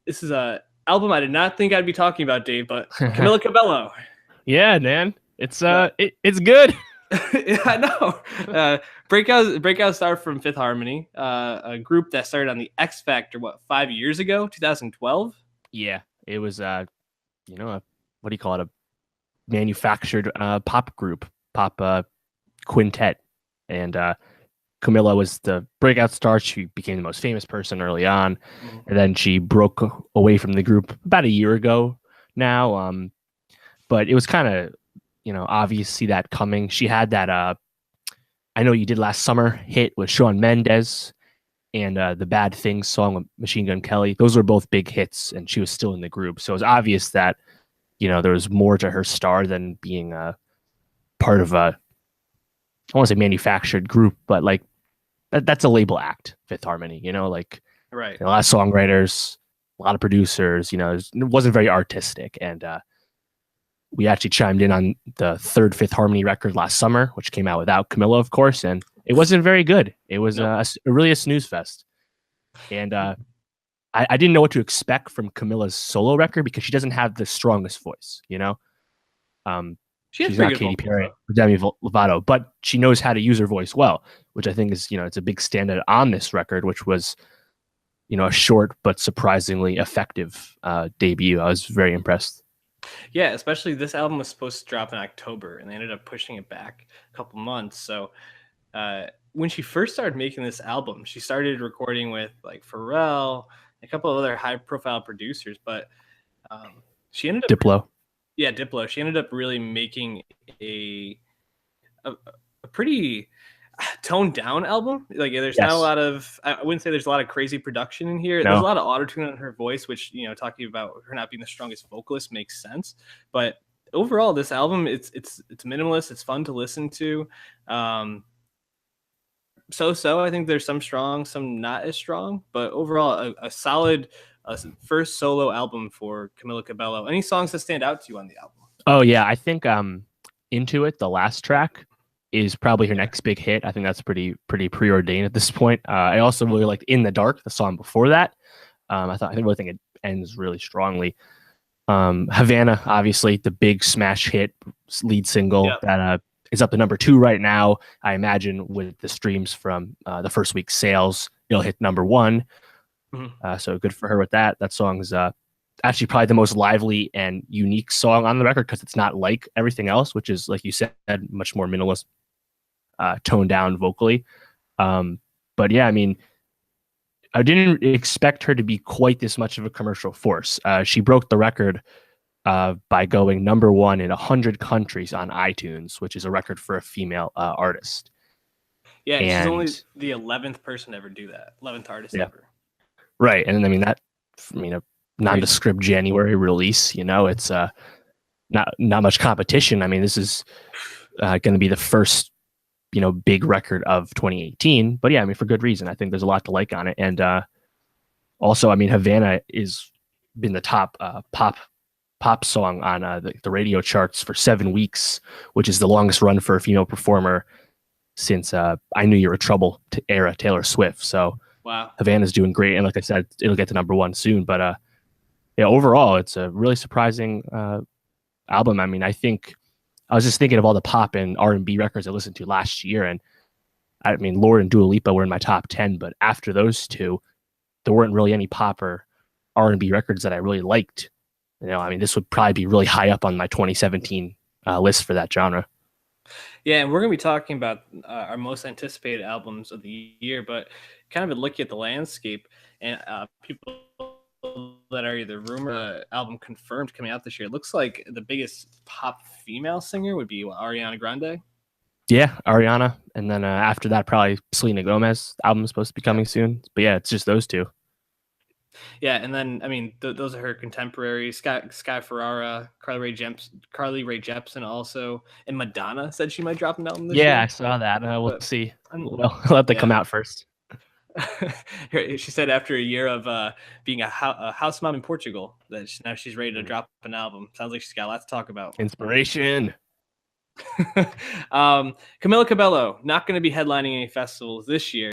This is a album I did not think I'd be talking about, Dave, but Camila Cabello. Yeah, man. It's good. Yeah, I know. Breakout star from Fifth Harmony, a group that started on the X Factor, 5 years ago, 2012. Yeah, it was what do you call it? A manufactured pop group, pop quintet. And Camilla was the breakout star. She became the most famous person early on. And then she broke away from the group about a year ago now. But it was kind of, obvious to see that coming. She had that I Know You Did Last Summer hit with Shawn Mendes and the Bad Things song with Machine Gun Kelly. Those were both big hits, and she was still in the group. So it was obvious that, there was more to her star than being part of a, I want to say manufactured group, but like that's a label act, Fifth Harmony, Right. A lot of songwriters, a lot of producers, it wasn't very artistic. And we actually chimed in on the third Fifth Harmony record last summer, which came out without Camilla, of course, and it wasn't very good. It was really a snooze fest. And I didn't know what to expect from Camilla's solo record because she doesn't have the strongest voice, She's not Katy Perry or Demi Lovato, but she knows how to use her voice well, which I think is, it's a big standout on this record, which was, a short but surprisingly effective debut. I was very impressed. Yeah, especially this album was supposed to drop in October, and they ended up pushing it back a couple months. So when she first started making this album, she started recording with like Pharrell, a couple of other high-profile producers, but she ended up Diplo. Yeah, Diplo. She ended up really making a pretty toned down album. Like there's not a lot of, I wouldn't say there's a lot of crazy production in here. No. There's a lot of auto-tune on her voice, which, talking about her not being the strongest vocalist makes sense. But overall, this album, it's minimalist. It's fun to listen to. So I think there's some strong, some not as strong, but overall a solid first solo album for Camila Cabello. Any songs that stand out to you on the album? Oh yeah, I think Into It, the last track, is probably her next big hit. I think that's pretty preordained at this point. I also really liked In the Dark, the song before that. I really think it ends really strongly. Havana, obviously the big smash hit lead single that is up to number 2 right now. I imagine with the streams from the first week's sales, it'll hit number 1. So good for her with that. That song is actually probably the most lively and unique song on the record because it's not like everything else, which is, like you said, much more minimalist, toned down vocally. But yeah, I mean, I didn't expect her to be quite this much of a commercial force. She broke the record by going number 1 in 100 countries on iTunes, which is a record for a female artist. Yeah, and she's only the 11th person to ever do that. 11th artist ever. Right, and I mean a nondescript January release. It's not much competition. I mean, this is going to be the first big record of 2018. But yeah, I mean, for good reason. I think there's a lot to like on it, and also, I mean, Havana is been the top pop song on the radio charts for 7 weeks, which is the longest run for a female performer since I Knew You Were Trouble era Taylor Swift. So. Wow. Havana's doing great, and like I said, it'll get to number 1 soon. But yeah, overall, it's a really surprising album. I mean, I was just thinking of all the pop and R&B records I listened to last year, and I mean, Lorde and Dua Lipa were in my top 10. But after those two, there weren't really any pop or R&B records that I really liked. I mean, this would probably be really high up on my 2017 list for that genre. Yeah, and we're going to be talking about our most anticipated albums of the year, but kind of a look at the landscape and people that are either rumor album confirmed coming out this year. It looks like the biggest pop female singer would be Ariana Grande. Yeah, Ariana, and then after that, probably Selena Gomez. The album's supposed to be coming soon, but yeah, it's just those two. Yeah, and then I mean, those are her contemporaries: Sky Ferrara, Carly Rae Jepsen, also, and Madonna said she might drop an album this year. Yeah, I saw that. We'll see. We'll let that come out first. She said after a year of being a house mom in Portugal that now she's ready to drop an album. Sounds like she's got a lot to talk about. Inspiration. Camila Cabello not going to be headlining any festivals this year.